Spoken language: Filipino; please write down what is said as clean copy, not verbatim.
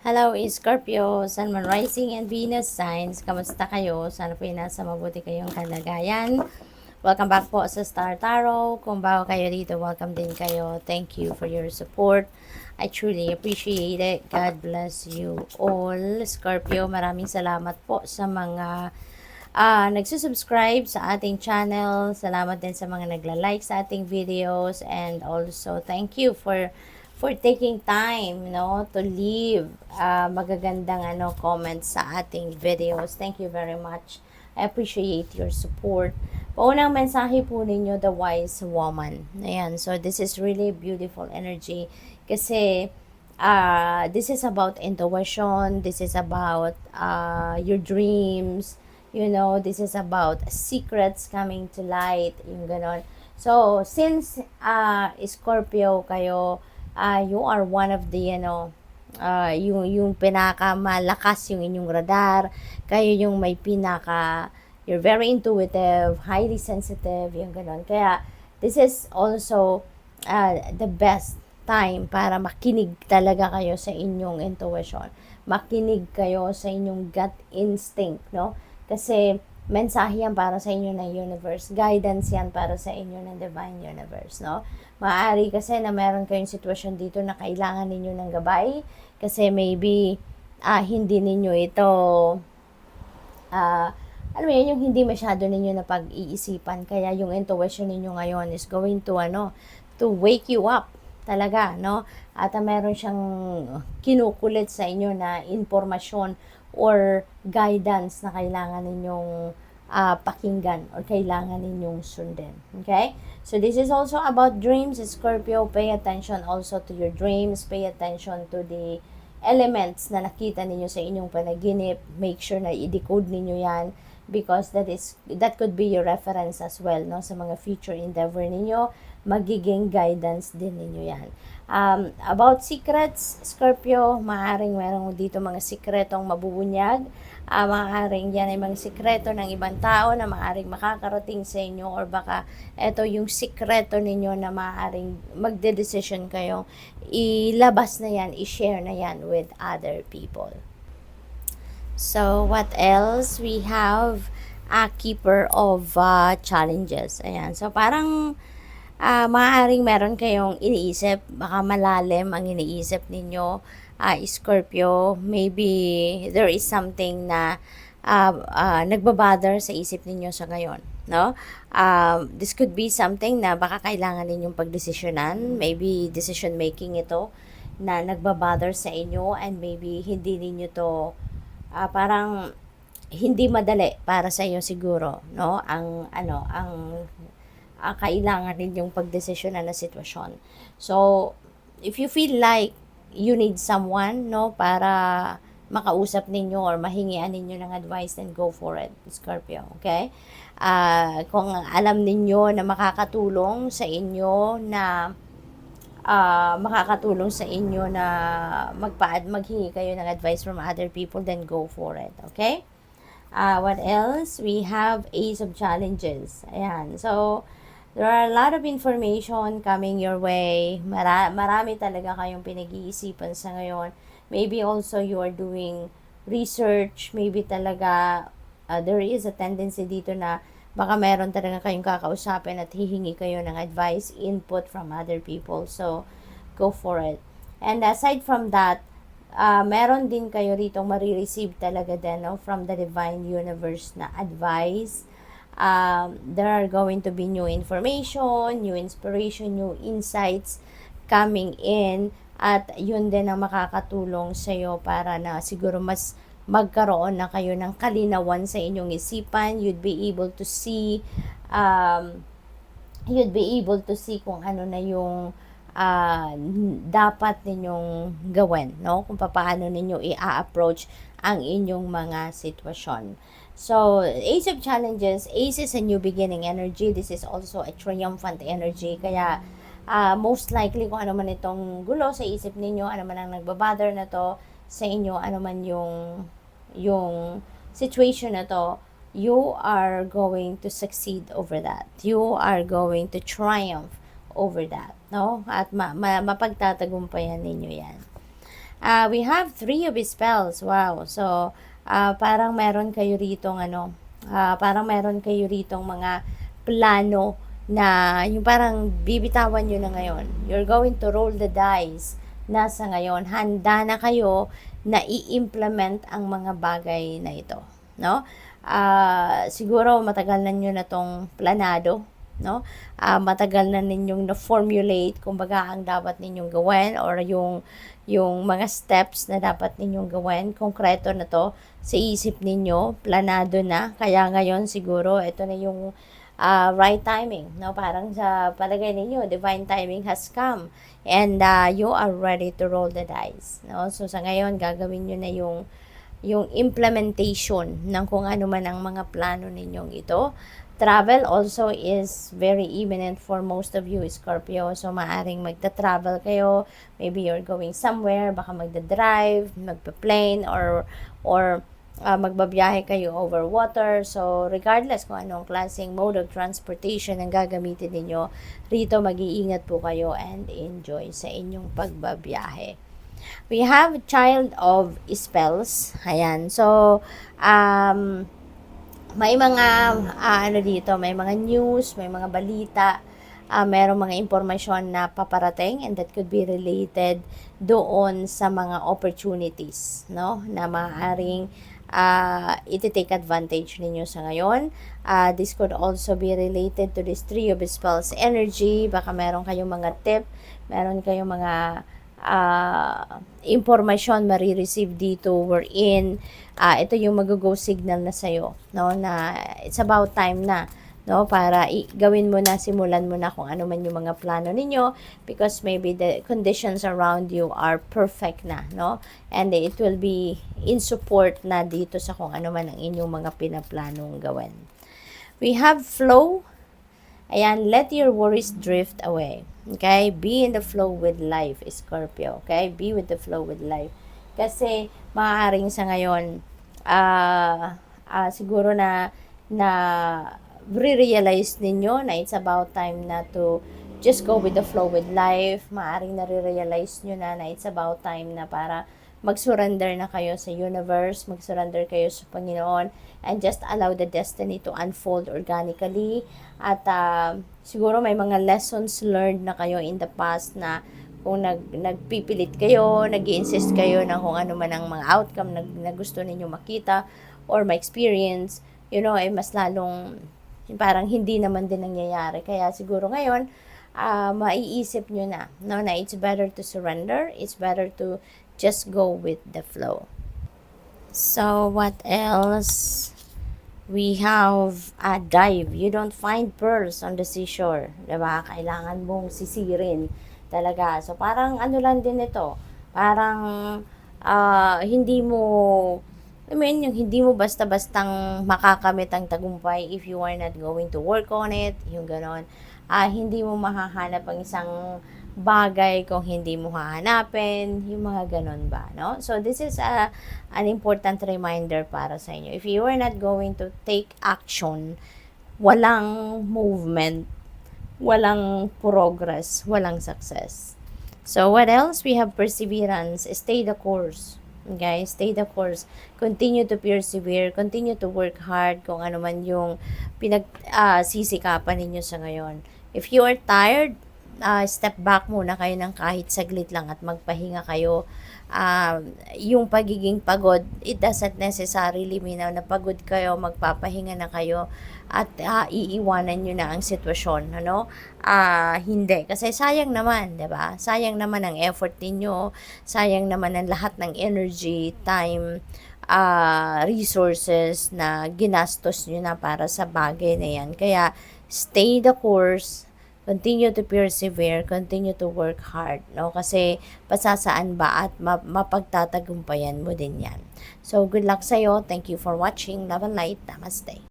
Hello, Scorpio, Sun, Moon, Rising, and Venus signs. Kamusta kayo? Sana po nasa mabuti kayong kalagayan. Welcome back po sa Star Tarot. Kung bago kayo dito, welcome din kayo. Thank you for your support. I truly appreciate it. God bless you all. Scorpio, maraming salamat po sa mga nagsusubscribe sa ating channel. Salamat din sa mga nagla-like sa ating videos. And also, thank you for taking time, to leave magagandang comments sa ating videos. Thank you very much. I appreciate your support. Paunang mensahe po ninyo, the wise woman. Ayan, so this is really beautiful energy kasi this is about intuition, this is about your dreams, this is about secrets coming to light, yung ganon. So, since Scorpio kayo, you are one of the, yung pinakamalakas yung inyong radar, kayo yung may you're very intuitive, highly sensitive, yung ganon. Kaya, this is also the best time para makinig talaga kayo sa inyong intuition. Makinig kayo sa inyong gut instinct, no? Kasi, mensahe yan para sa inyo ng universe. Guidance yan para sa inyo ng divine universe, no? Maaari kasi na meron kayong sitwasyon dito na kailangan ninyo ng gabay kasi maybe hindi ninyo ito alam mo yun, yung hindi masyado ninyo na pag-iisipan. Kaya yung intuition ninyo ngayon is going to wake you up talaga, no? At meron siyang kinukulit sa inyo na informasyon or guidance na kailangan ninyong pakinggan or kailangan ninyong sundin. Okay? So this is also about dreams, Scorpio. Pay attention also to your dreams. Pay attention to the elements na nakita ninyo sa inyong panaginip. Make sure na i-decode ninyo yan because that could be your reference as well, no? Sa mga future endeavor ninyo, magiging guidance din ninyo yan. About secrets, Scorpio, maaaring meron dito mga sikretong mabubunyag. Maaaring yan ay mga sikreto ng ibang tao na maaaring makakarating sa inyo or baka ito yung sikreto ninyo na maaaring magde-decision kayo, ilabas na yan, i-share na yan with other people. So, what else? We have a keeper of challenges. Ayan. So, parang maaaring meron kayong iniisip, baka malalim ang iniisip ninyo, Scorpio. Maybe there is something na nagbabother sa isip ninyo sa ngayon, no? This could be something na baka kailangan ninyong pagdesisyonan, maybe decision making ito na nagbabother sa inyo and maybe hindi ninyo to parang hindi madali para sa iyo siguro, no? Ang kailangan ninyong pagdesisyonan na sitwasyon. So, if you feel like you need someone, no, para makausap ninyo or mahingian ninyo ng advice, then go for it, Scorpio, okay? Kung alam ninyo na makakatulong sa inyo na maghingi kayo ng advice from other people, then go for it, okay? What else? We have Ace of Challenges. Ayan. So, there are a lot of information coming your way. Marami talaga kayong pinag-iisipan sa ngayon. Maybe also you are doing research. Maybe talaga there is a tendency dito na baka meron talaga kayong kakausapin at hihingi kayo ng advice, input from other people. So, go for it. And aside from that, meron din kayo ritong marireceive talaga din, no, from the divine universe na advice. There are going to be new information, new inspiration, new insights coming in at yun din ang makakatulong sa iyo para na siguro mas magkaroon na kayo ng kalinawan sa inyong isipan. You'd be able to see kung ano na yung dapat ninyong gawin, no? Kung paano ninyo i-approach ang inyong mga sitwasyon. So, Ace of Challenges, Ace is a new beginning energy. This is also a triumphant energy. Kaya, most likely kung ano man itong gulo sa isip ninyo, ano man ang nagbabother na to sa inyo, ano man yung situation na to, you are going to succeed over that. You are going to triumph over that, no? At mapagtatagumpayan ninyo yan. We have 3 of spells. Wow. So, parang meron kayo ritong parang meron kayo ritong mga plano na yung parang bibitawan nyo na ngayon. You're going to roll the dice na sa ngayon. Handa na kayo na i-implement ang mga bagay na ito. No? Siguro matagal na nyo na tong planado, no? Matagal na ninyong na-formulate kumbaga ang dapat ninyong gawin or yung mga steps na dapat ninyong gawin, konkreto na to sa isip ninyo, planado na. Kaya ngayon siguro ito na yung right timing, no? Parang sa palagay ninyo, divine timing has come and you are ready to roll the dice, no? So sa ngayon gagawin niyo na yung implementation ng kung ano man ang mga plano ninyong ito. Travel also is very imminent for most of you, Scorpio. So, maaring magta-travel kayo. Maybe you're going somewhere. Baka magda-drive, magpa-plane, or magbabiyahe kayo over water. So, regardless kung anong klaseng mode of transportation ang gagamitin ninyo, rito mag-iingat po kayo and enjoy sa inyong pagbabiyahe. We have Child of Spells. Ayan. So, may mga dito, may mga news, may mga balita, merong mga impormasyon na paparating and that could be related doon sa mga opportunities, no? Na maaaring iti-take advantage ninyo sa ngayon. This could also be related to this 3 of Spells energy. Baka meron kayong mga tip, meron kayong mga impormasyon marireceive dito wherein ito yung mag-go signal na sa'yo, no, na it's about time na, no, para gawin mo na, simulan mo na kung ano man yung mga plano ninyo because maybe the conditions around you are perfect na, no, and it will be in support na dito sa kung ano man ang inyong mga pinaplanong gawin. We have flow. Ayan, let your worries drift away. Okay? Be in the flow with life, Scorpio. Okay? Be with the flow with life. Kasi, maaaring sa ngayon, siguro na re-realize ninyo na it's about time na to just go with the flow with life. Maaaring na-realize nyo na it's about time na para mag-surrender na kayo sa universe, mag-surrender kayo sa Panginoon, and just allow the destiny to unfold organically. At siguro may mga lessons learned na kayo in the past na kung nagpipilit kayo, nag-i-insist kayo na kung ano man ang mga outcome na gusto ninyo makita or ma-experience, mas lalong parang hindi naman din nangyayari. Kaya siguro ngayon, maiisip nyo na, no, na it's better to surrender, it's better to just go with the flow. So, what else? We have a dive. You don't find pearls on the seashore. Diba? Kailangan mong sisirin talaga. So, parang ano lang din ito. Parang hindi mo, yung hindi mo basta-bastang makakamit ang tagumpay if you are not going to work on it. Yung ganon. Hindi mo mahahanap ang isang bagay kung hindi mo hahanapin, yung mga ganon ba, no? So, this is an important reminder para sa inyo. If you are not going to take action, walang movement, walang progress, walang success. So, what else? We have perseverance. Stay the course. Okay? Stay the course. Continue to persevere. Continue to work hard kung ano man yung sisikapan ninyo sa ngayon. If you are tired, step back muna kayo ng kahit saglit lang at magpahinga kayo. Yung pagiging pagod, it doesn't necessarily mean na pagod kayo, magpapahinga na kayo at iiwanan nyo na ang sitwasyon, ano? Hindi. Kasi sayang naman, 'di ba? Sayang naman ang effort niyo, sayang naman ang lahat ng energy, time, resources na ginastos nyo na para sa bagay na yan. Kaya, stay the course, continue to persevere, continue to work hard, no? Kasi pasasaan ba at mapagtatagumpayan mo din yan. So, good luck sa'yo. Thank you for watching. Love and light. Namaste.